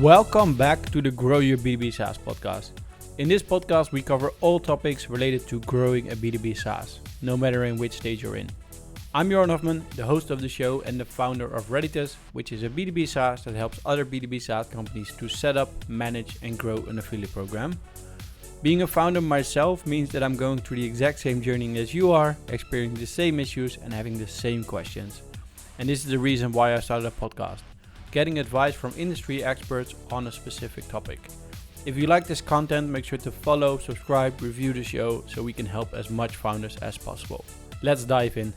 Welcome back to the Grow Your B2B SaaS podcast. In this podcast, we cover all topics related to growing a B2B SaaS, no matter in which stage you're in. I'm Joran, the host of the show and the founder of Redditus, which is a B2B SaaS that helps other B2B SaaS companies to set up, manage, and grow an affiliate program. Being a founder myself means that I'm going through the exact same journey as you are, experiencing the same issues and having the same questions. And this is the reason why I started a podcast. Getting advice from industry experts on a specific topic. If you like this content, make sure to follow, subscribe, review the show so we can help as much founders as possible. Let's dive in.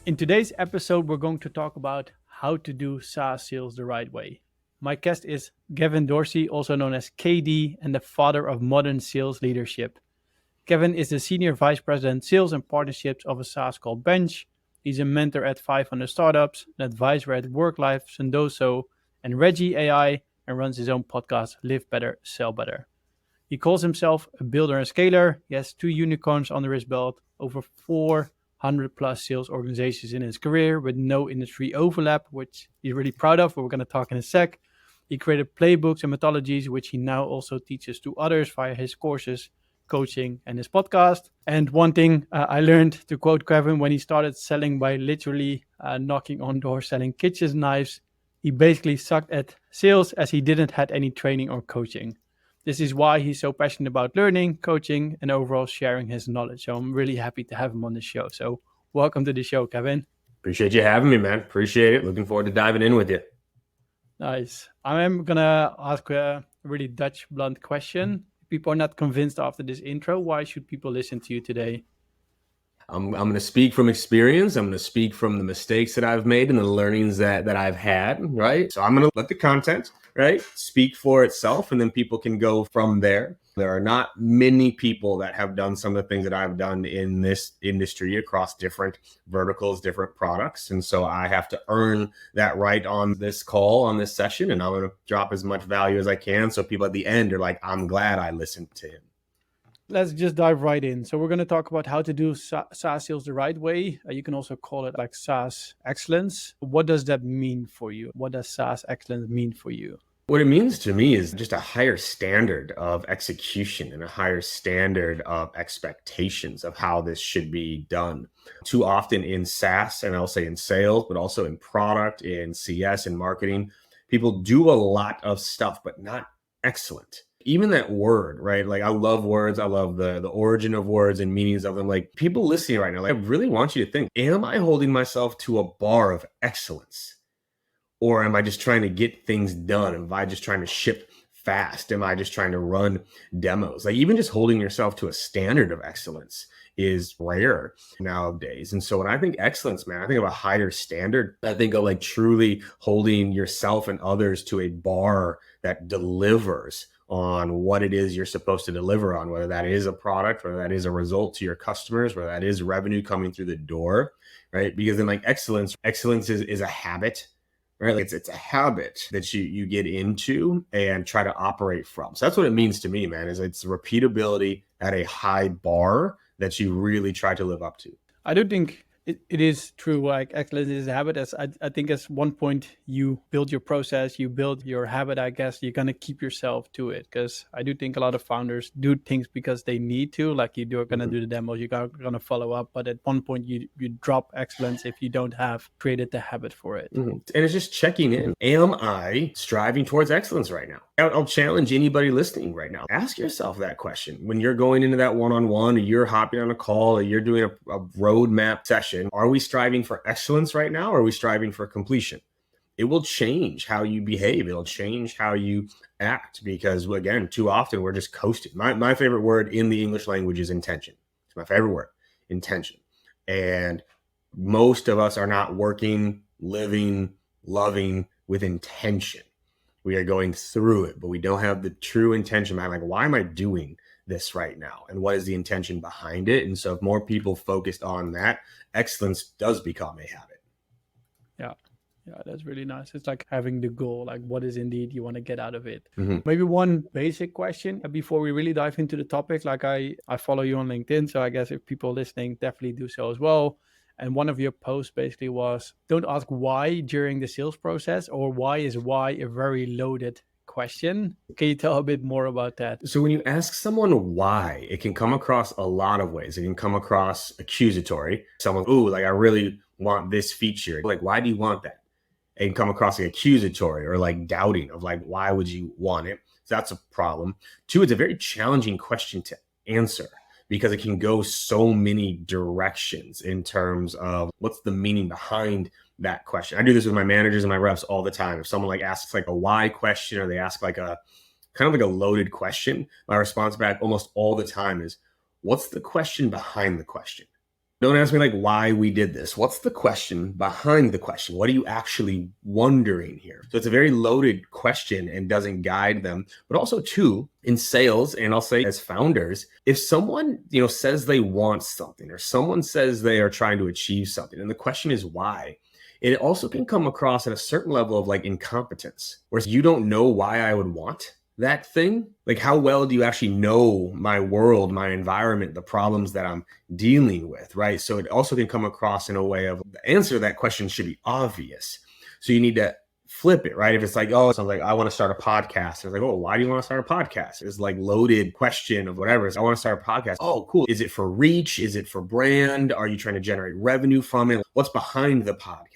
In today's episode, we're going to talk about how to do SaaS sales the right way. My guest is Kevin Dorsey, also known as KD, and the father of modern sales leadership. Kevin is the Senior Vice President Sales and Partnerships of a SaaS called Bench. He's a mentor at 500 startups, an advisor at WorkLife, Sendoso, and Reggie AI, and runs his own podcast, Live Better, Sell Better. He calls himself a builder and scaler. He has 2 unicorns under his belt, over 400 plus sales organizations in his career with no industry overlap, which he's really proud of, but we're going to talk in a sec. He created playbooks and methodologies, which he now also teaches to others via his courses, coaching, and his podcast. And one thing I learned, to quote Kevin, when he started selling by literally knocking on doors, selling kitchen knives, he basically sucked at sales as he didn't had any training or coaching. This is why he's so passionate about learning, coaching, and overall sharing his knowledge. So I'm really happy to have him on the show. So welcome to the show, Kevin. Appreciate you having me, man. Appreciate it. Looking forward to diving in with you. Nice. I'm going to ask a really Dutch blunt question. People are not convinced after this intro. Why should people listen to you today? I'm going to speak from experience. I'm going to speak from the mistakes that I've made and the learnings that I've had, right? So I'm going to let the content, right, speak for itself, and then people can go from there. There are not many people that have done some of the things that I've done in this industry across different verticals, different products. And so I have to earn that right on this call, on this session, and I'm going to drop as much value as I can. So people at the end are like, I'm glad I listened to him. Let's just dive right in. So we're going to talk about how to do SaaS sales the right way. You can also call it like SaaS excellence. What does that mean for you? What does SaaS excellence mean for you? What it means to me is just a higher standard of execution and a higher standard of expectations of how this should be done. Too often in SaaS, and I'll say in sales, but also in product, in CS, and marketing, people do a lot of stuff, but not excellent. Even that word, right? Like I love words. I love the origin of words and meanings of them. Like people listening right now, like, I really want you to think, am I holding myself to a bar of excellence? Or am I just trying to get things done? Am I just trying to ship fast? Am I just trying to run demos? Like even just holding yourself to a standard of excellence is rare nowadays. And so when I think excellence, man, I think of a higher standard. I think of like truly holding yourself and others to a bar that delivers on what it is you're supposed to deliver on, whether that is a product, whether that is a result to your customers, whether that is revenue coming through the door, right? Because then like excellence is a habit. Right? Like it's a habit that you get into and try to operate from. So that's what it means to me, man, is it's repeatability at a high bar that you really try to live up to. I do think it is true. Like excellence is a habit. As I think as one point you build your process, you build your habit, I guess you're going to keep yourself to it. Because I do think a lot of founders do things because they need to, like you're going to do the demos, you're going to follow up. But at one point you drop excellence if you don't have created the habit for it. Mm-hmm. And it's just checking in. Am I striving towards excellence right now? I'll challenge anybody listening right now. Ask yourself that question. When you're going into that one-on-one or you're hopping on a call or you're doing a roadmap session, are we striving for excellence right now or are we striving for completion? It will change how you behave. It'll change how you act because, again, too often we're just coasting. My favorite word in the English language is intention. It's my favorite word, intention. And most of us are not working, living, loving with intention. We are going through it, but we don't have the true intention behind, like, why am I doing this right now? And what is the intention behind it? And so if more people focused on that, excellence does become a habit. Yeah, that's really nice. It's like having the goal, like what is indeed you want to get out of it. Mm-hmm. Maybe one basic question before we really dive into the topic. Like I follow you on LinkedIn, so I guess if people listening definitely do so as well. And one of your posts basically was, don't ask why during the sales process, or why is why a very loaded question. Can you tell a bit more about that? So when you ask someone why, it can come across a lot of ways. It can come across accusatory. Someone, ooh, like I really want this feature. Like, why do you want that? It can come across like accusatory or like doubting of like, why would you want it? So that's a problem. Two, it's a very challenging question to answer because it can go so many directions in terms of what's the meaning behind that question. I do this with my managers and my reps all the time. If someone like asks like a why question or they ask like a kind of like a loaded question, my response back almost all the time is, what's the question behind the question? Don't ask me like why we did this. What's the question behind the question? What are you actually wondering here? So it's a very loaded question and doesn't guide them. But also too, in sales, and I'll say as founders, if someone, says they want something or someone says they are trying to achieve something, and the question is why, it also can come across at a certain level of like incompetence, where you don't know why I would want that thing. Like, how well do you actually know my world, my environment, the problems that I'm dealing with, right? So it also can come across in a way of the answer to that question should be obvious. So you need to flip it, right? If it's like, oh, it sounds like I want to start a podcast. It's like, oh, why do you want to start a podcast? It's like loaded question of whatever. I want to start a podcast. Oh, cool. Is it for reach? Is it for brand? Are you trying to generate revenue from it? What's behind the podcast?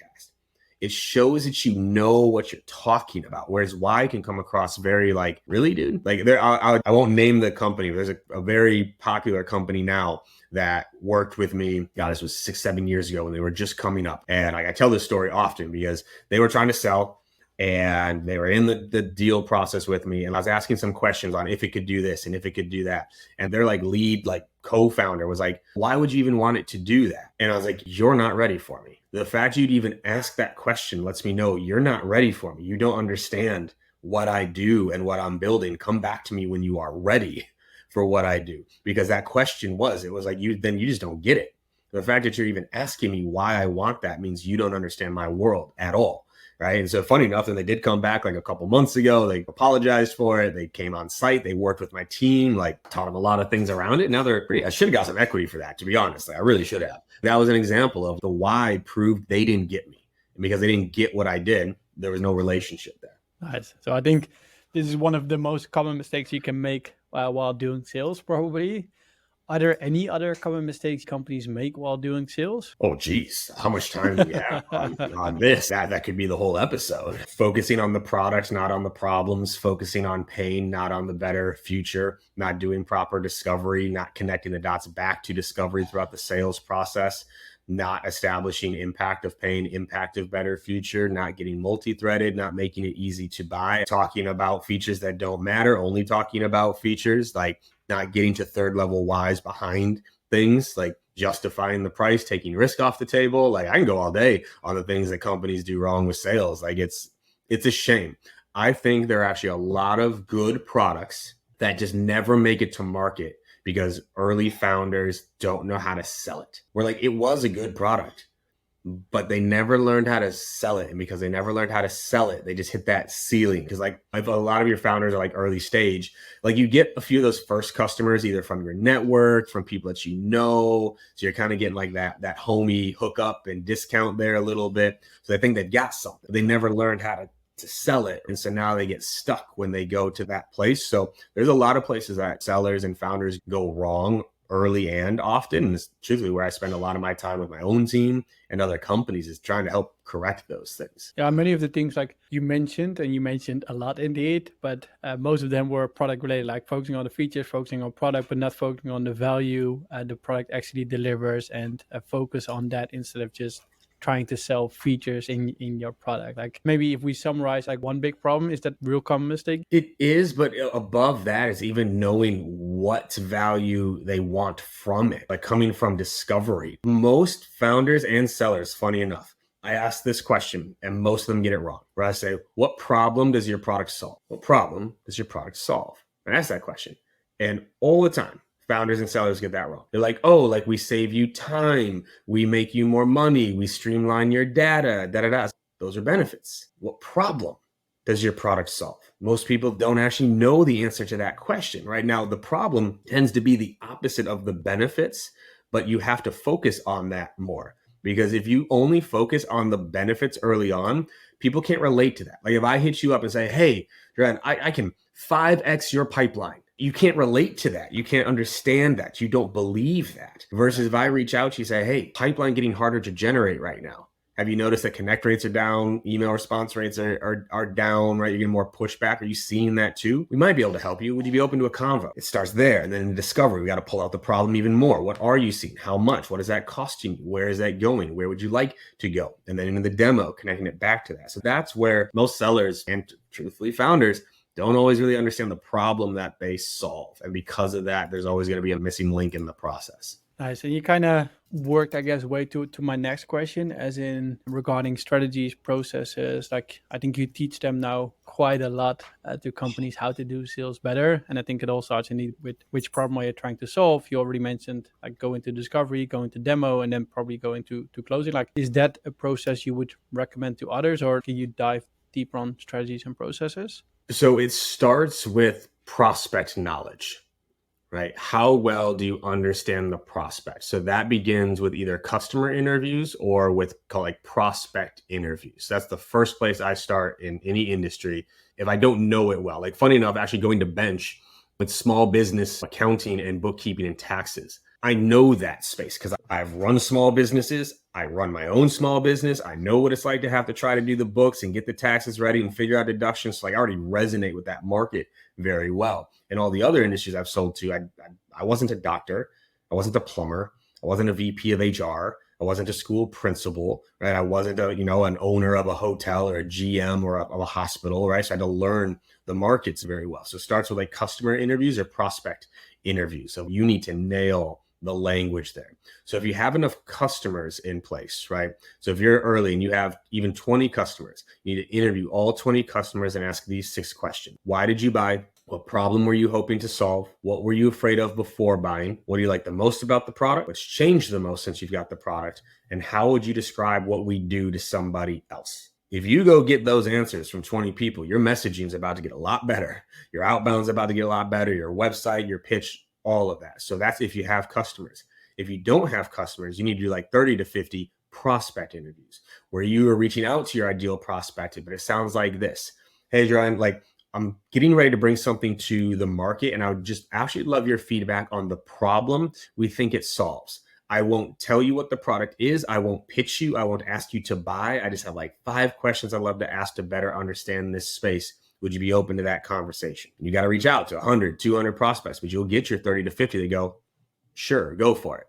It shows that you know what you're talking about. Whereas why can come across very like, really, dude? Like I won't name the company, but there's a very popular company now that worked with me. God, this was 6-7 years ago when they were just coming up. And I tell this story often because they were trying to sell and they were in the deal process with me. And I was asking some questions on if it could do this and if it could do that. And their like lead, like co-founder was like, why would you even want it to do that? And I was like, you're not ready for me. The fact you'd even ask that question lets me know you're not ready for me. You don't understand what I do and what I'm building. Come back to me when you are ready for what I do. Because that question it was like, you just don't get it. The fact that you're even asking me why I want that means you don't understand my world at all. Right. And so funny enough, and they did come back like a couple months ago. They apologized for it. They came on site. They worked with my team, like taught them a lot of things around it. Now I should have got some equity for that, to be honest. I really should have. That was an example of the why proved they didn't get me. And because they didn't get what I did, there was no relationship there. Nice. So I think this is one of the most common mistakes you can make while doing sales, probably. Are there any other common mistakes companies make while doing sales? Oh, geez. How much time do we have on this? That could be the whole episode. Focusing on the products, not on the problems. Focusing on pain, not on the better future. Not doing proper discovery. Not connecting the dots back to discovery throughout the sales process. Not establishing impact of pain, impact of better future. Not getting multi-threaded. Not making it easy to buy. Talking about features that don't matter. Only talking about features like not getting to third level whys behind things, like justifying the price, taking risk off the table. Like I can go all day on the things that companies do wrong with sales. Like it's a shame. I think there are actually a lot of good products that just never make it to market because early founders don't know how to sell it. Where like it was a good product, but they never learned how to sell it. And because they never learned how to sell it, they just hit that ceiling. Because like if a lot of your founders are like early stage, like you get a few of those first customers, either from your network, from people that you know. So you're kind of getting like that homie hookup and discount there a little bit. So they think they've got something. They never learned how to sell it. And so now they get stuck when they go to that place. So there's a lot of places that sellers and founders go wrong early and often. And it's truthfully where I spend a lot of my time with my own team and other companies is trying to help correct those things. Yeah, many of the things like you mentioned, and you mentioned a lot indeed, but most of them were product related, like focusing on the features, focusing on product, but not focusing on the value the product actually delivers, and focus on that instead of just trying to sell features in your product. Like maybe if we summarize, like one big problem is that real common mistake. It is, but above that is even knowing what value they want from it, like coming from discovery. Most founders and sellers, funny enough, I ask this question and most of them get it wrong, where I say, what problem does your product solve? What problem does your product solve? I ask that question. And all the time, founders and sellers get that wrong. They're like, oh, like we save you time. We make you more money. We streamline your data, da-da-da. Those are benefits. What problem does your product solve? Most people don't actually know the answer to that question. Right now, the problem tends to be the opposite of the benefits, but you have to focus on that more Because if you only focus on the benefits early on, people can't relate to that. Like if I hit you up and say, hey, Joran, I can 5x your pipeline. You can't relate to that. You can't understand that. You don't believe that. Versus if I reach out to you and say, hey, pipeline getting harder to generate right now. Have you noticed that connect rates are down? Email response rates are down, right? You're getting more pushback. Are you seeing that too? We might be able to help you. Would you be open to a convo? It starts there. And then in discovery, we got to pull out the problem even more. What are you seeing? How much? What is that costing you? Where is that going? Where would you like to go? And then in the demo, connecting it back to that. So that's where most sellers and truthfully founders don't always really understand the problem that they solve. And because of that, there's always going to be a missing link in the process. Nice. And you kind of worked, I guess, way to my next question, as in regarding strategies, processes. Like, I think you teach them now quite a lot to companies how to do sales better. And I think it all starts indeed with which problem are you trying to solve. You already mentioned like go into discovery, go into demo, and then probably go into closing. Like, is that a process you would recommend to others, or can you dive deeper on strategies and processes? So it starts with prospect knowledge. Right? How well do you understand the prospect? So that begins with either customer interviews or with prospect interviews. That's the first place I start in any industry if I don't know it well. Like, funny enough, actually going to bench with small business accounting and bookkeeping and taxes. I know that space because I've run small businesses. I run my own small business. I know what it's like to have to try to do the books and get the taxes ready and figure out deductions. So I already resonate with that market very well. In all the other industries I've sold to, I wasn't a doctor. I wasn't a plumber. I wasn't a VP of HR. I wasn't a school principal, right? I wasn't an owner of a hotel or a GM or of a hospital, right? So I had to learn the markets very well. So it starts with like customer interviews or prospect interviews. So you need to nail the language there. So if you have enough customers in place, right? So if you're early and you have even 20 customers, you need to interview all 20 customers and ask these 6 questions. Why did you buy? What problem were you hoping to solve? What were you afraid of before buying? What do you like the most about the product? What's changed the most since you've got the product? And how would you describe what we do to somebody else? If you go get those answers from 20 people, your messaging is about to get a lot better. Your outbound is about to get a lot better. Your website, your pitch, all of that. So that's if you have customers. If you don't have customers, you need to do like 30 to 50 prospect interviews where you are reaching out to your ideal prospect, but it sounds like this. Hey, Joran, I'm getting ready to bring something to the market, and I would just actually love your feedback on the problem we think it solves. I won't tell you what the product is. I won't pitch you. I won't ask you to buy. I just have like 5 questions I'd love to ask to better understand this space. Would you be open to that conversation? You got to reach out to 100, 200 prospects, but you'll get your 30 to 50 that go, sure, go for it.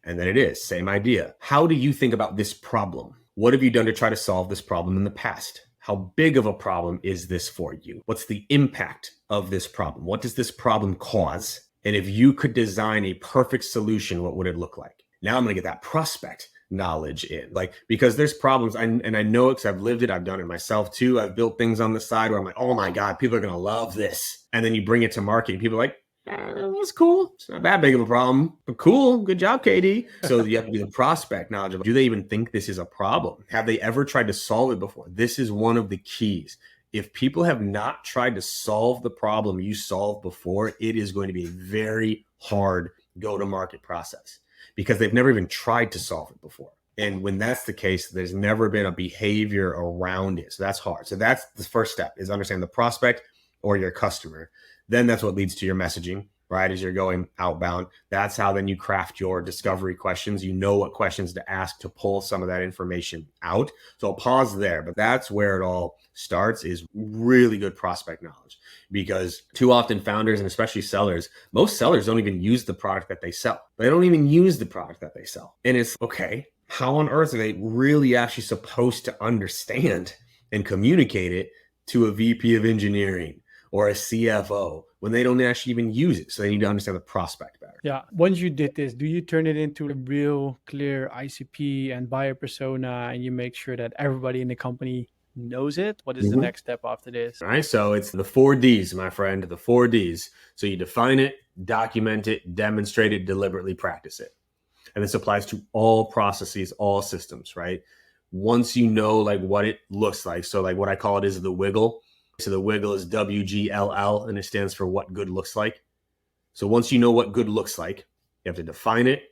And then it is, same idea. How do you think about this problem? What have you done to try to solve this problem in the past? How big of a problem is this for you? What's the impact of this problem? What does this problem cause? And if you could design a perfect solution, what would it look like? Now I'm going to get that prospect knowledge in, because there's problems. And I know it because I've lived it. I've done it myself too. I've built things on the side where I'm like, oh my God, people are going to love this. And then you bring it to market and people are like, that's cool. It's not that big of a problem, but cool. Good job, KD. So you have to be the prospect knowledge of, do they even think this is a problem? Have they ever tried to solve it before? This is one of the keys. If people have not tried to solve the problem you solved before, it is going to be a very hard go-to-market process because they've never even tried to solve it before. And when that's the case, there's never been a behavior around it. So that's hard. So that's the first step, is understand the prospect or your customer. Then that's what leads to your messaging, right? As you're going outbound, that's how then you craft your discovery questions. You know what questions to ask to pull some of that information out. So I'll pause there, but that's where it all starts, is really good prospect knowledge. Because too often founders and especially sellers, most sellers don't even use the product that they sell. They don't even use the product that they sell. And it's okay, how on earth are they really actually supposed to understand and communicate it to a VP of engineering or a CFO when they don't actually even use it? So they need to understand the prospect better. Yeah. Once you did this, do you turn it into a real clear ICP and buyer persona, and you make sure that everybody in the company knows it? What is the next step after this? All right. So it's the 4 Ds, my friend, the 4 Ds. So you define it, document it, demonstrate it, deliberately practice it. And this applies to all processes, all systems, right? Once you know what it looks like. So what I call it is the wiggle. So the wiggle is WGLL, and it stands for what good looks like. So once you know what good looks like, you have to define it,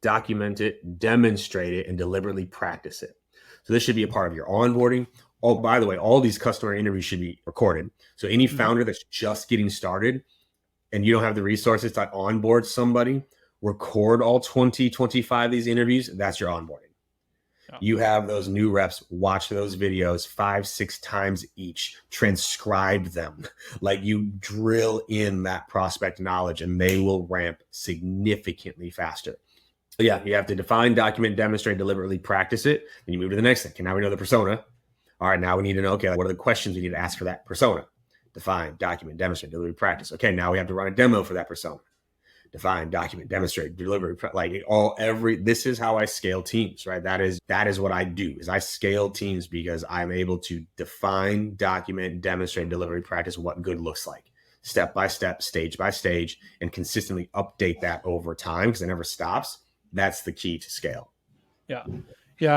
document it, demonstrate it, and deliberately practice it. So this should be a part of your onboarding. Oh, by the way, all these customer interviews should be recorded. So any founder that's just getting started and you don't have the resources to onboard somebody, record all 20, 25 of these interviews. That's your onboarding. You have those new reps, watch those videos 5, 6 times each, transcribe them, like you drill in that prospect knowledge and they will ramp significantly faster. So yeah, you have to define, document, demonstrate, deliberately practice it. Then you move to the next thing. Okay, now we know the persona. All right, now we need to know, okay, what are the questions we need to ask for that persona? Define, document, demonstrate, deliberately practice. Okay, now we have to run a demo for that persona. Define, document, demonstrate, deliver, this is how I scale teams, right? That is what I do, is I scale teams because I'm able to define, document, demonstrate, deliver, practice what good looks like, step by step, stage by stage, and consistently update that over time because it never stops. That's the key to scale. Yeah.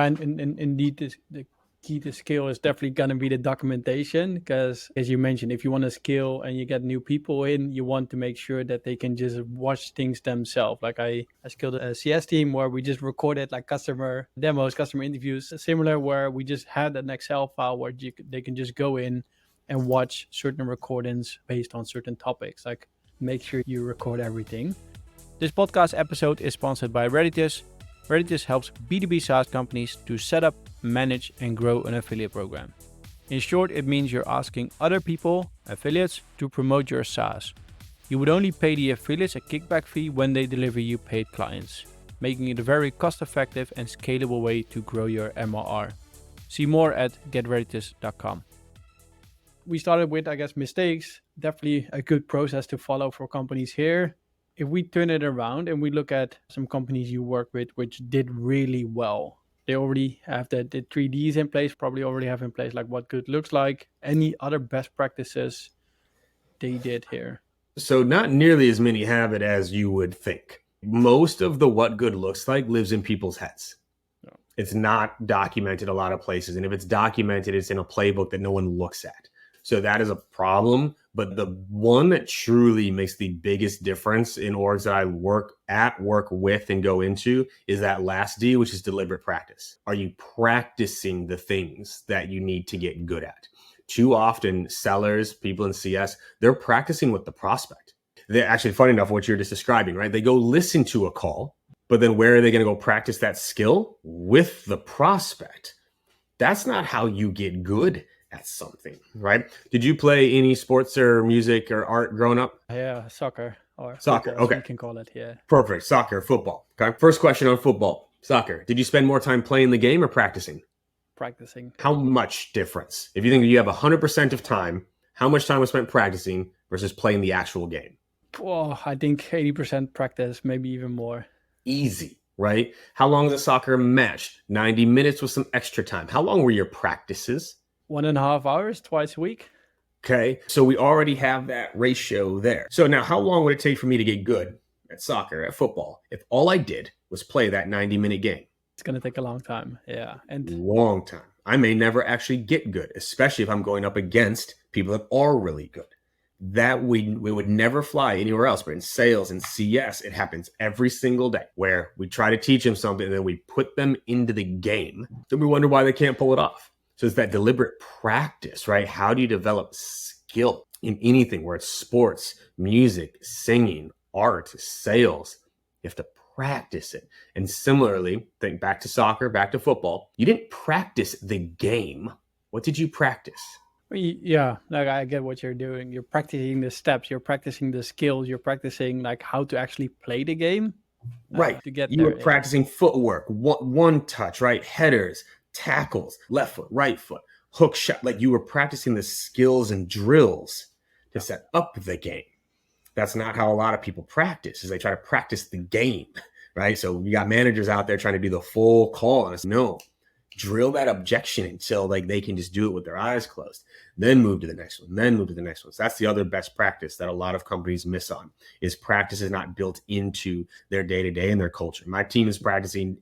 And indeed, the key to scale is definitely going to be the documentation, because as you mentioned, if you want to scale and you get new people in, you want to make sure that they can just watch things themselves. Like I scaled a CS team where we just recorded like customer demos, customer interviews, similar, where we just had an Excel file where they can just go in and watch certain recordings based on certain topics. Like, make sure you record everything. This podcast episode is sponsored by Reditus. Reditus helps B2B SaaS companies to set up, manage, and grow an affiliate program. In short, it means you're asking other people, affiliates, to promote your SaaS. You would only pay the affiliates a kickback fee when they deliver you paid clients, making it a very cost-effective and scalable way to grow your MRR. See more at getreditus.com. We started with, mistakes. Definitely a good process to follow for companies here. If we turn it around and we look at some companies you work with which did really well, they already have the 3Ds in place, probably already have in place like what good looks like. Any other best practices they did here? So not nearly as many have it as you would think. Most of the what good looks like lives in people's heads. No. It's not documented a lot of places. And if it's documented, it's in a playbook that no one looks at. So that is a problem. But the one that truly makes the biggest difference in orgs that I work with, and go into is that last D, which is deliberate practice. Are you practicing the things that you need to get good at? Too often, sellers, people in CS, they're practicing with the prospect. They're actually, funny enough, what you're just describing, right? They go listen to a call, but then where are they going to go practice that skill? With the prospect. That's not how you get good at something, right? Did you play any sports or music or art growing up? Yeah, soccer. Or soccer, football, okay. You can call it, yeah. Perfect, soccer, football. Okay. First question on football, soccer. Did you spend more time playing the game or practicing? Practicing. How much difference? If you think you have 100% of time, how much time was spent practicing versus playing the actual game? Oh, I think 80% practice, maybe even more. Easy, right? How long is a soccer match? 90 minutes with some extra time. How long were your practices? 1.5 hours, twice a week. Okay, so we already have that ratio there. So now how long would it take for me to get good at soccer, at football, if all I did was play that 90-minute game? It's going to take a long time, yeah. And long time. I may never actually get good, especially if I'm going up against people that are really good. That we would never fly anywhere else, but in sales and CS, it happens every single day, where we try to teach them something and then we put them into the game. Then we wonder why they can't pull it off. So it's that deliberate practice, right? How do you develop skill in anything, where it's sports, music, singing, art, sales? You have to practice it. And similarly, think back to soccer, back to football. You didn't practice the game. What did you practice? Yeah, like I get what you're doing. You're practicing the steps, you're practicing the skills, you're practicing like how to actually play the game. Right. To get you there. were practicing footwork, one touch, right? Headers, tackles, left foot, right foot, hook shot. Like you were practicing the skills and drills to set up the game. That's not how a lot of people practice, is they try to practice the game, right? So you got managers out there trying to do the full call on us. No, drill that objection until like they can just do it with their eyes closed, then move to the next one, then move to the next one. So that's the other best practice that a lot of companies miss on, is practice is not built into their day-to-day and their culture. My team is practicing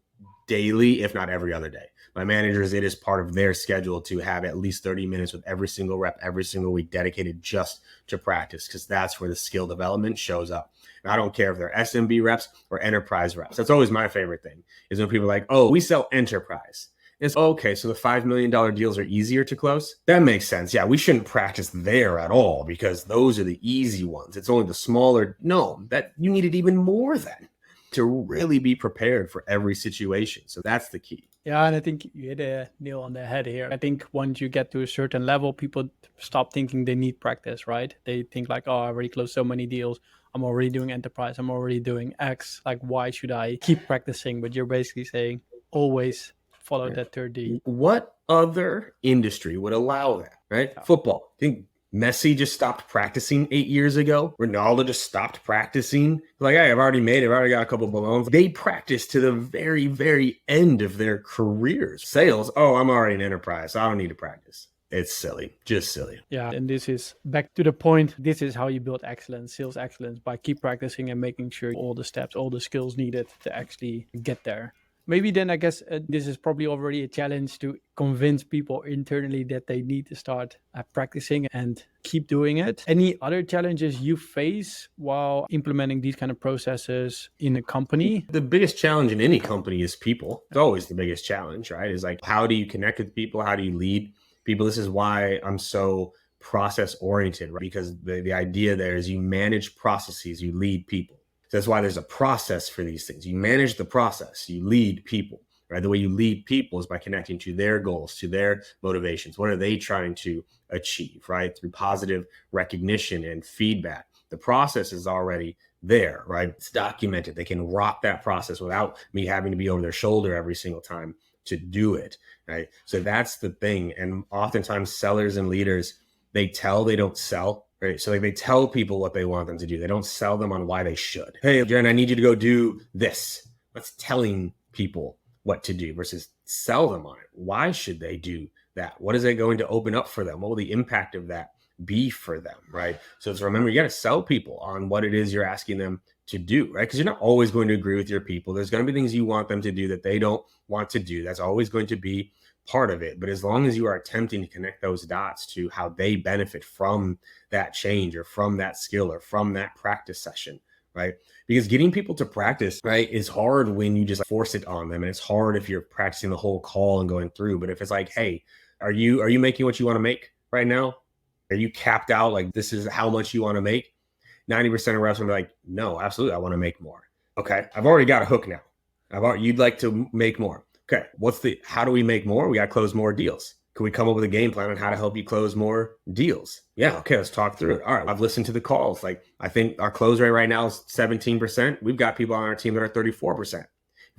daily, if not every other day. My managers, it is part of their schedule to have at least 30 minutes with every single rep, every single week dedicated just to practice, because that's where the skill development shows up. And I don't care if they're SMB reps or enterprise reps. That's always my favorite thing, is when people are like, oh, we sell enterprise. It's okay, so the $5 million deals are easier to close? That makes sense. Yeah, we shouldn't practice there at all because those are the easy ones. It's only the smaller. No, that you need it even more then to really be prepared for every situation. So that's the key. Yeah, and I think you hit a nail on the head here. I think once you get to a certain level, people stop thinking they need practice, right? They think like, oh, I already closed so many deals. I'm already doing enterprise. I'm already doing X. Like, why should I keep practicing? But you're basically saying always follow that third D. What other industry would allow that, right? Yeah. Football. I think Messi just stopped practicing 8 years ago. Ronaldo just stopped practicing. Like, hey, I've already made it. I've already got a couple of balloons. They practice to the very, very end of their careers. Sales, oh, I'm already an enterprise, so I don't need to practice. It's silly, just silly. Yeah, and this is back to the point. This is how you build excellence, sales excellence, by keep practicing and making sure all the steps, all the skills needed to actually get there. Maybe then I guess this is probably already a challenge to convince people internally that they need to start practicing and keep doing it. Any other challenges you face while implementing these kind of processes in a company? The biggest challenge in any company is people. It's always the biggest challenge, right? Is like, how do you connect with people? How do you lead people? This is why I'm so process oriented, right? Because the idea there is you manage processes, you lead people. That's why there's a process for these things. You manage the process, you lead people, right? The way you lead people is by connecting to their goals, to their motivations. What are they trying to achieve, right? Through positive recognition and feedback. The process is already there, right? It's documented. They can rock that process without me having to be over their shoulder every single time to do it, right? So that's the thing. And oftentimes sellers and leaders, they don't sell. Right. So like they tell people what they want them to do. They don't sell them on why they should. Hey, Joran, I need you to go do this. That's telling people what to do versus sell them on it. Why should they do that? What is it going to open up for them? What will the impact of that be for them? Right. So it's remember, you got to sell people on what it is you're asking them to do, right? Because you're not always going to agree with your people. There's going to be things you want them to do that they don't want to do. That's always going to be part of it. But as long as you are attempting to connect those dots to how they benefit from that change or from that skill or from that practice session, right? Because getting people to practice, right, is hard when you just force it on them. And it's hard if you're practicing the whole call and going through. But if it's like, hey, are you making what you want to make right now? Are you capped out? Like, this is how much you want to make? 90% of reps will be like, no, absolutely, I want to make more. Okay, I've already got a hook now. You'd like to make more. Okay, how do we make more? We got to close more deals. Can we come up with a game plan on how to help you close more deals? Yeah, okay, let's talk through it. All right, I've listened to the calls. Like, I think our close rate right now is 17%. We've got people on our team that are 34%. If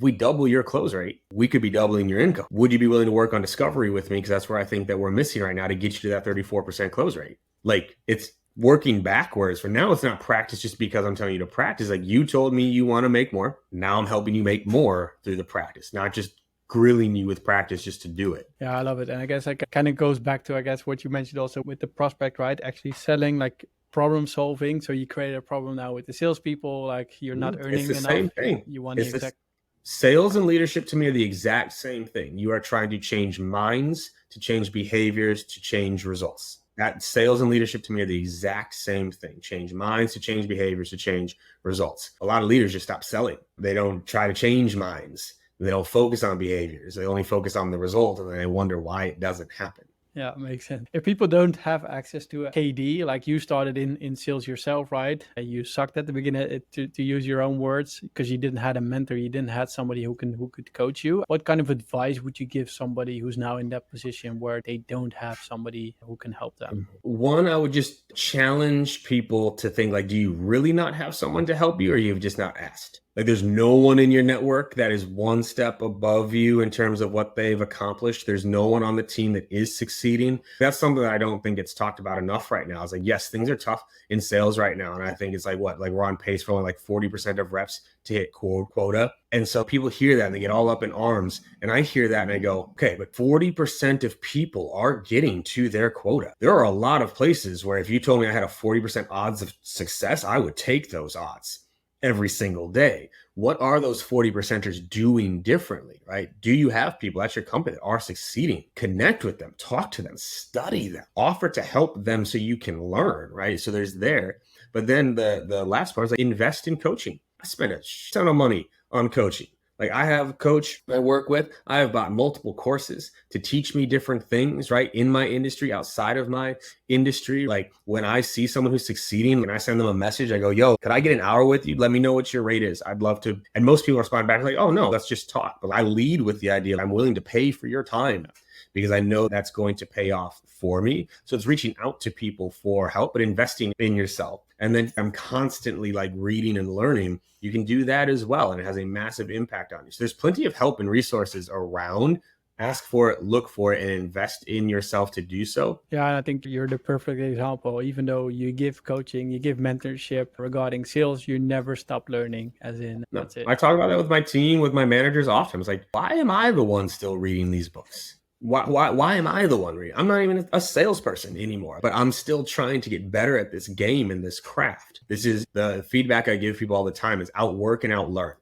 we double your close rate, we could be doubling your income. Would you be willing to work on discovery with me? Because that's where I think that we're missing right now to get you to that 34% close rate. Like, it's working backwards. For now, it's not practice just because I'm telling you to practice. Like, you told me you want to make more. Now I'm helping you make more through the practice, not just grilling you with practice just to do it. Yeah, I love it. And I guess it kind of goes back to, I guess, what you mentioned also with the prospect, right? Actually selling, like problem solving. So you create a problem now with the salespeople, like you're not earning enough. It's the same thing. You want the exact... Sales and leadership to me are the exact same thing. You are trying to change minds, to change behaviors, to change results. That sales and leadership to me are the exact same thing. Change minds to change behaviors to change results. A lot of leaders just stop selling. They don't try to change minds. They don't focus on behaviors. They only focus on the result, and then they wonder why it doesn't happen. Yeah, makes sense. If people don't have access to a KD, like you started in sales yourself, right? And you sucked at the beginning, to use your own words, because you didn't have a mentor, you didn't have somebody who could coach you. What kind of advice would you give somebody who's now in that position where they don't have somebody who can help them? One, I would just challenge people to think like, do you really not have someone to help you, or you've just not asked? Like, there's no one in your network that is one step above you in terms of what they've accomplished. There's no one on the team that is succeeding. That's something that I don't think gets talked about enough right now. It's like, yes, things are tough in sales right now. And I think it's like, we're on pace for only like 40% of reps to hit quota. And so people hear that and they get all up in arms. And I hear that and I go, okay, but 40% of people are getting to their quota. There are a lot of places where if you told me I had a 40% odds of success, I would take those odds every single day. What are those 40 percenters doing differently, right? Do you have people at your company that are succeeding? Connect with them, talk to them, study them, offer to help them so you can learn, right? So there's there. But then the last part is like invest in coaching. I spend a ton of money on coaching. Like I have a coach I work with. I have bought multiple courses to teach me different things, right? In my industry, outside of my industry. Like when I see someone who's succeeding and I send them a message, I go, yo, could I get an hour with you? Let me know what your rate is. I'd love to. And most people respond back like, oh no, let's just talk. But I lead with the idea I'm willing to pay for your time because I know that's going to pay off for me. So it's reaching out to people for help, but investing in yourself. And then I'm constantly like reading and learning. You can do that as well. And it has a massive impact on you. So there's plenty of help and resources around. Ask for it, look for it, and invest in yourself to do so. Yeah, and I think you're the perfect example. Even though you give coaching, you give mentorship regarding sales, you never stop learning, as in, No, that's it. I talk about that with my team, with my managers often. It's like, why am I the one still reading these books? Why am I the one reading? I'm not even a salesperson anymore, but I'm still trying to get better at this game and this craft. This is the feedback I give people all the time is outwork and outlearn.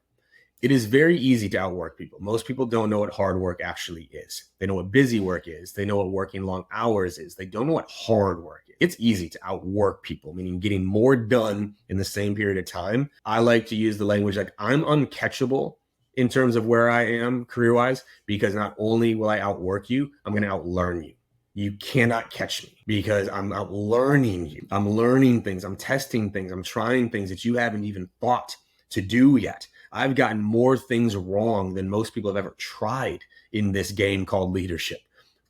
It is very easy to outwork people. Most people don't know what hard work actually is. They know what busy work is. They know what working long hours is. They don't know what hard work is. It's easy to outwork people, meaning getting more done in the same period of time. I like to use the language like I'm uncatchable in terms of where I am career-wise, because not only will I outwork you, I'm going to outlearn you. You cannot catch me because I'm outlearning you. I'm learning things. I'm testing things. I'm trying things that you haven't even thought to do yet. I've gotten more things wrong than most people have ever tried in this game called leadership.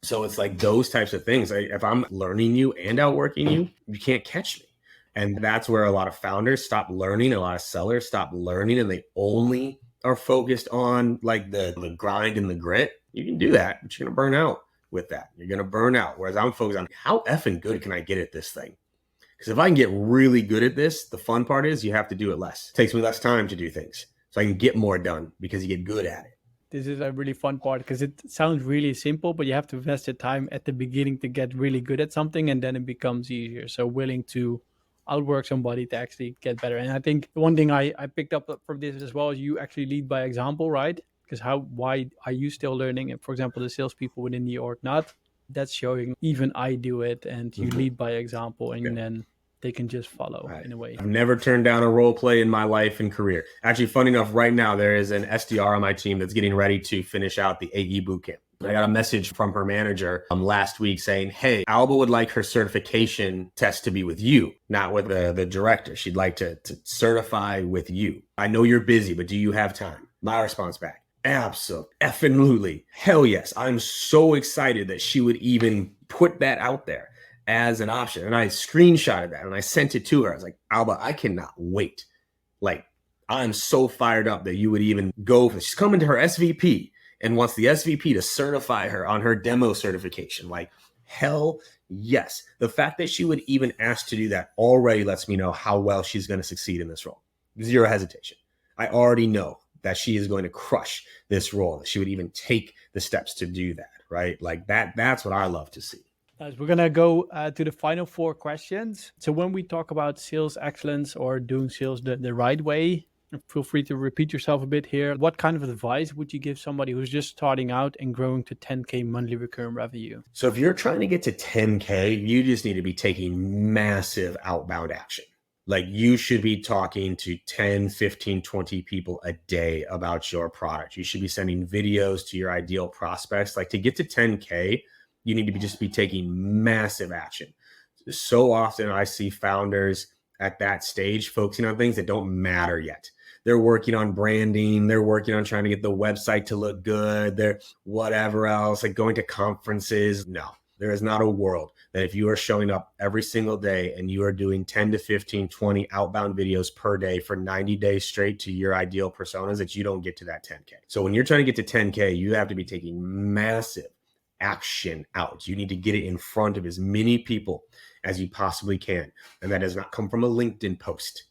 So it's like those types of things. If I'm learning you and outworking you, you can't catch me. And that's where a lot of founders stop learning. A lot of sellers stop learning, and they only are focused on like the grind and the grit. You can do that, but you're going to burn out with that. You're going to burn out. Whereas I'm focused on how effing good can I get at this thing? Because if I can get really good at this, the fun part is you have to do it less. It takes me less time to do things. So I can get more done because you get good at it. This is a really fun part because it sounds really simple, but you have to invest the time at the beginning to get really good at something, and then it becomes easier. So willing to outwork somebody to actually get better. And I think the one thing I picked up from this as well is you actually lead by example, right? Because why are you still learning? And for example, the salespeople within the org not, that's showing even I do it, and you lead by example, and then they can just follow in a way. I've never turned down a role play in my life and career. Actually, funny enough, right now, there is an SDR on my team that's getting ready to finish out the AE bootcamp. I got a message from her manager last week saying, hey, Alba would like her certification test to be with you, not with the director. She'd like to certify with you. I know you're busy, but do you have time? My response back, absolutely. Hell yes. I'm so excited that she would even put that out there as an option. And I screenshotted that and I sent it to her. I was like, Alba, I cannot wait. Like, I'm so fired up that you would even go for, she's coming to her SVP and wants the SVP to certify her on her demo certification. Like, hell yes. The fact that she would even ask to do that already lets me know how well she's going to succeed in this role. Zero hesitation. I already know that she is going to crush this role, that she would even take the steps to do that, right? Like that's what I love to see. We're going to go to the final 4 questions. So when we talk about sales excellence or doing sales the right way, feel free to repeat yourself a bit here. What kind of advice would you give somebody who's just starting out and growing to 10K monthly recurring revenue? So if you're trying to get to 10K, you just need to be taking massive outbound action. Like you should be talking to 10, 15, 20 people a day about your product. You should be sending videos to your ideal prospects. Like to get to 10K, you need to just be taking massive action. So often I see founders at that stage focusing on things that don't matter yet. They're working on branding. They're working on trying to get the website to look good. They're whatever else, like going to conferences. No, there is not a world that if you are showing up every single day and you are doing 10 to 15, 20 outbound videos per day for 90 days straight to your ideal personas, that you don't get to that 10K. So when you're trying to get to 10K, you have to be taking massive action out. You need to get it in front of as many people as you possibly can. And that does not come from a LinkedIn post.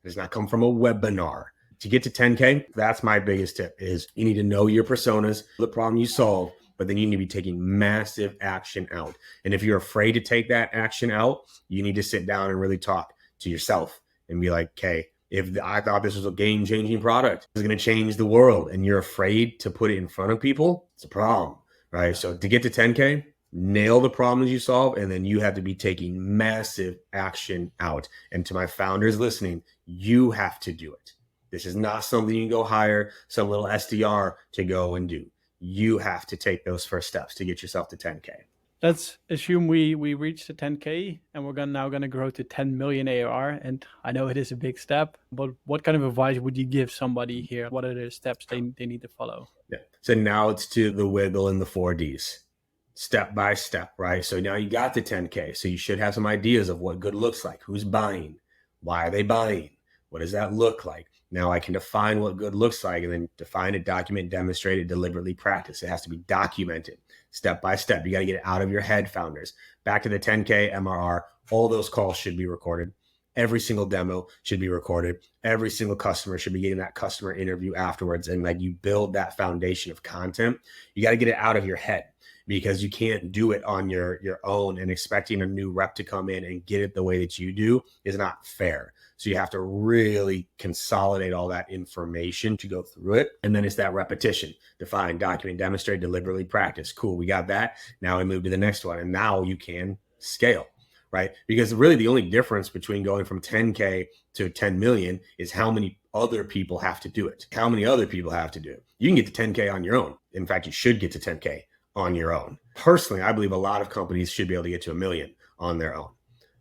It does not come from a webinar. To get to 10K, that's my biggest tip is you need to know your personas, the problem you solve, but then you need to be taking massive action out. And if you're afraid to take that action out, you need to sit down and really talk to yourself and be like, okay, If I thought this was a game-changing product, it was going to change the world, and you're afraid to put it in front of people, it's a problem, right? So to get to 10K, nail the problems you solve, and then you have to be taking massive action out. And to my founders listening, you have to do it. This is not something you can go hire some little SDR to go and do. You have to take those first steps to get yourself to 10K. Let's assume we reach the 10K and we're now going to grow to 10 million ARR. And I know it is a big step, but what kind of advice would you give somebody here? What are the steps they need to follow? Yeah. So now it's to the wiggle in the 4Ds, step by step, right? So now you got the 10K. So you should have some ideas of what good looks like. Who's buying? Why are they buying? What does that look like? Now I can define what good looks like, and then define it, document, demonstrate it, deliberately practice. It has to be documented step by step. You got to get it out of your head, founders. Back to the 10K MRR, all those calls should be recorded. Every single demo should be recorded. Every single customer should be getting that customer interview afterwards. And like, you build that foundation of content, you got to get it out of your head, because you can't do it on your own, and expecting a new rep to come in and get it the way that you do is not fair. So you have to really consolidate all that information to go through it. And then it's that repetition: define, document, demonstrate, deliberately practice. Cool, we got that. Now we move to the next one, and now you can scale, right? Because really the only difference between going from 10K to 10 million is how many other people have to do it. How many other people have to do it. You can get to 10K on your own. In fact, you should get to 10K on your own. Personally, I believe a lot of companies should be able to get to 1 million on their own.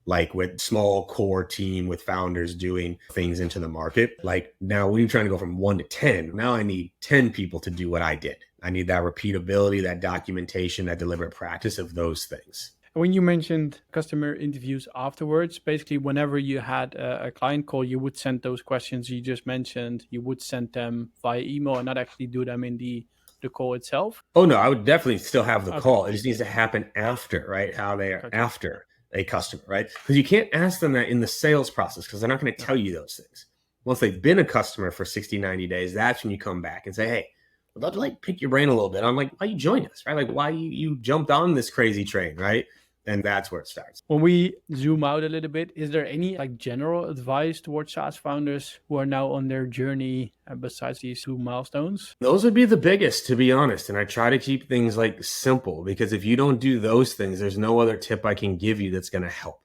Like with small core team with founders doing things into the market. Like now when you're trying to go from 1 to 10, now I need 10 people to do what I did. I need that repeatability, that documentation, that deliberate practice of those things. When you mentioned customer interviews afterwards, basically whenever you had a client call, you would send those questions you just mentioned, you would send them via email and not actually do them in the call itself? Oh no, I would definitely still have the call. It just needs to happen after, right? How they are after a customer, right? Because you can't ask them that in the sales process, because they're not going to tell you those things. Once they've been a customer for 60, 90 days, that's when you come back and say, hey, I'd love to like pick your brain a little bit on like why you joined us, right? Like why you jumped on this crazy train, right? And that's where it starts. When we zoom out a little bit, is there any like general advice towards SaaS founders who are now on their journey besides these 2 milestones? Those would be the biggest, to be honest. And I try to keep things like simple, because if you don't do those things, there's no other tip I can give you that's going to help.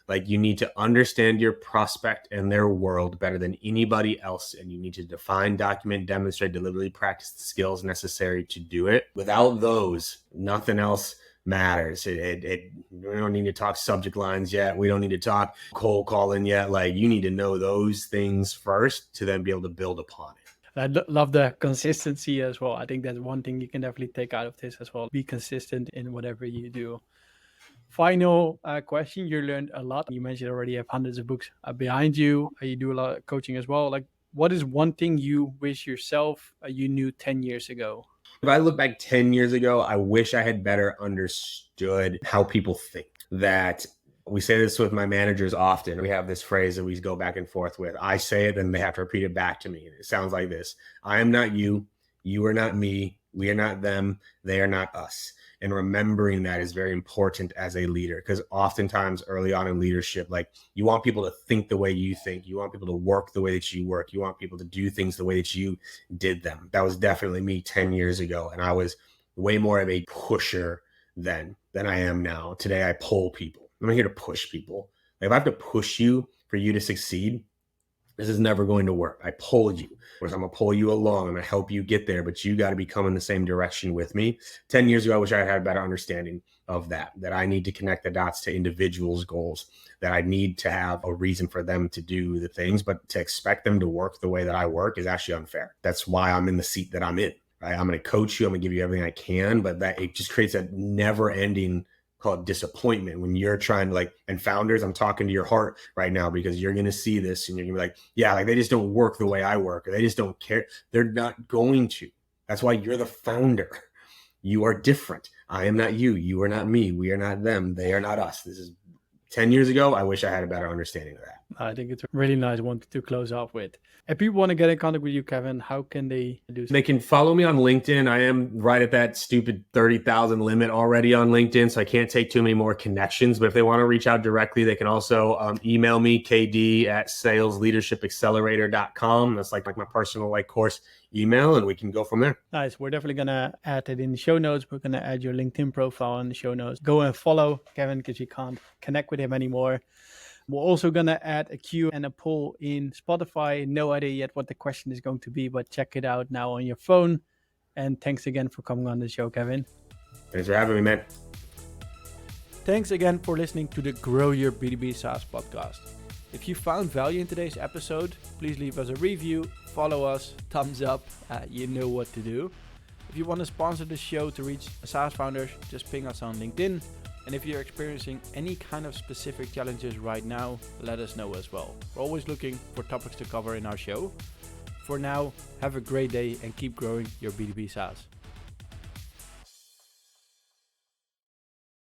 Like, you need to understand your prospect and their world better than anybody else. And you need to define, document, demonstrate, deliberately practice the skills necessary to do it. Without those, nothing else matters. We don't need to talk subject lines yet. We don't need to talk cold calling yet. Like, you need to know those things first to then be able to build upon it. I love the consistency as well. I think that's one thing you can definitely take out of this as well. Be consistent in whatever you do. Final question. You learned a lot. You mentioned already you have hundreds of books behind you. You do a lot of coaching as well. Like, what is one thing you wish yourself you knew 10 years ago? If I look back 10 years ago, I wish I had better understood how people think. That we say this with my managers often. We have this phrase that we go back and forth with. I say it, and they have to repeat it back to me. It sounds like this: I am not you. You are not me. We are not them. They are not us. And remembering that is very important as a leader, because oftentimes early on in leadership, like, you want people to think the way you think. You want people to work the way that you work. You want people to do things the way that you did them. That was definitely me 10 years ago. And I was way more of a pusher then than I am now. Today, I pull people. I'm not here to push people. Like, if I have to push you for you to succeed, this is never going to work. I pulled you. I'm going to pull you along. I'm going to help you get there, but you got to be coming the same direction with me. 10 years ago, I wish I had a better understanding of that I need to connect the dots to individuals' goals, that I need to have a reason for them to do the things, but to expect them to work the way that I work is actually unfair. That's why I'm in the seat that I'm in. Right? I'm going to coach you. I'm going to give you everything I can, but that it just creates a never ending called disappointment when you're trying to and founders, I'm talking to your heart right now, because you're going to see this and you're going to be like, yeah, like they just don't work the way I work, or they just don't care. They're not going to. That's why you're the founder. You are different. I am not you. You are not me. We are not them. They are not us. This is 10 years ago. I wish I had a better understanding of that. I think it's a really nice one to close off with. If people want to get in contact with you, Kevin, how can they do so? They can follow me on LinkedIn. I am right at that stupid 30,000 limit already on LinkedIn, so I can't take too many more connections. But if they want to reach out directly, they can also email me, kd@salesleadershipaccelerator.com. That's like my personal course email, and we can go from there. Nice. We're definitely going to add it in the show notes. We're going to add your LinkedIn profile in the show notes. Go and follow Kevin because you can't connect with him anymore. We're also going to add a Q and a poll in Spotify. No idea yet what the question is going to be, but check it out now on your phone. And thanks again for coming on the show, Kevin. Thanks for having me, man. Thanks again for listening to the Grow Your B2B SaaS podcast. If you found value in today's episode, please leave us a review, follow us, thumbs up, you know what to do. If you want to sponsor the show to reach SaaS founders, just ping us on LinkedIn. And if you're experiencing any kind of specific challenges right now, let us know as well. We're always looking for topics to cover in our show. For now, have a great day and keep growing your B2B SaaS.